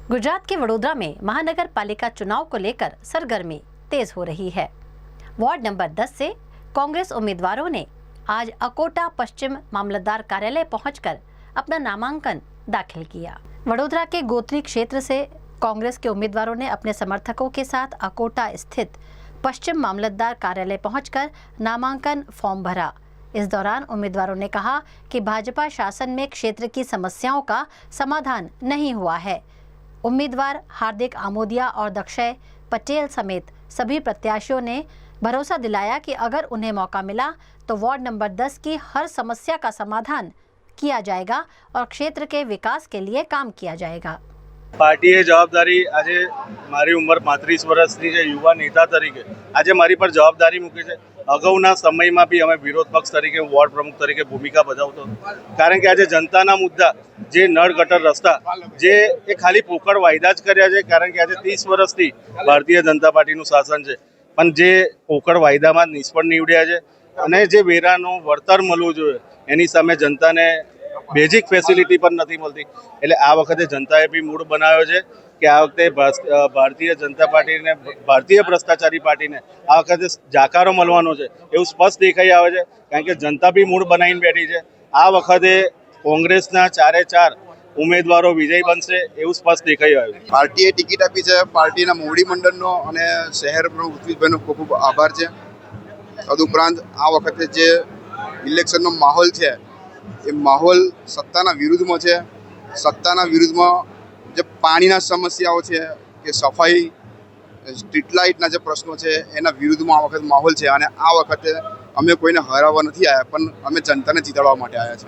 गुजरात के वडोदरा में महानगर पालिका चुनाव को लेकर सरगर्मी तेज हो रही है। वार्ड नंबर 10 से कांग्रेस उम्मीदवारों ने आज अकोटा पश्चिम मामलतदार कार्यालय पहुंचकर अपना नामांकन दाखिल किया। वडोदरा के गोत्री क्षेत्र से कांग्रेस के उम्मीदवारों ने अपने समर्थकों के साथ अकोटा स्थित पश्चिम मामलतदार कार्यालय पहुंचकर नामांकन फॉर्म भरा। इस दौरान उम्मीदवारों ने कहा कि भाजपा शासन में क्षेत्र की समस्याओं का समाधान नहीं हुआ है। उम्मीदवार हार्दिक आमोदिया और दक्षय पटेल समेत सभी प्रत्याशियों ने भरोसा दिलाया कि अगर उन्हें मौका मिला तो वार्ड नंबर 10 की हर समस्या का समाधान किया जाएगा और क्षेत्र के विकास के लिए काम किया जाएगा। પાર્ટીએ જવાબદારી આજે મારી ઉંમર 35 વર્ષની છે, યુવા નેતા તરીકે આજે મારી પર જવાબદારી મૂકી છે। અગાઉના સમયમાં બી અમે વિરોધ પક્ષ તરીકે વોર્ડ પ્રમુખ તરીકે ભૂમિકા ભજવતો હતો, કારણ કે આજે જનતાના મુદ્દા જે નળ ગટર રસ્તા જે એ ખાલી પોકળ વાયદા જ કર્યા છે, કારણ કે આજે 30 વર્ષથી ભારતીય જનતા પાર્ટીનું શાસન છે, પણ જે પોકળ વાયદામાં નિષ્ફળ નીવડ્યા છે અને જે વેરાનું વળતર મળવું જોઈએ એની સામે જનતાને બેઝિક ફેસિલિટી પણ નથી મળતી। એટલે આ વખતે જનતાએ બી મૂડ બનાવ્યો છે કે આ વખતે ભારતીય જનતા પાર્ટીને, ભારતીય ભ્રષ્ટાચારી પાર્ટીને આ વખતે જાકારો મળવાનો છે એવું સ્પષ્ટ દેખાઈ આવે છે, કારણ કે જનતા બી મૂડ બનાવીને બેઠી છે। આ વખતે કોંગ્રેસના 4 ઉમેદવારો વિજય બનશે એવું સ્પષ્ટ દેખાઈ આવ્યું છે। પાર્ટીએ ટિકિટ આપી છે, પાર્ટીના મોવડી મંડળનો અને શહેર પ્રમુખ પૃથ્વીભાઈનો ખૂબ ખૂબ આભાર છે। તદુપરાંત આ વખતે જે ઇલેક્શનનો માહોલ છે એ માહોલ સત્તાના વિરુદ્ધમાં છે। સત્તાના વિરુદ્ધમાં જે પાણીના સમસ્યાઓ છે કે સફાઈ, સ્ટ્રીટ લાઇટના જે પ્રશ્નો છે એના વિરુદ્ધમાં આ વખતે માહોલ છે અને આ વખતે અમે કોઈને હરાવવા નથી આવ્યા, પણ અમે જનતાને જીતાડવા માટે આવ્યા છે।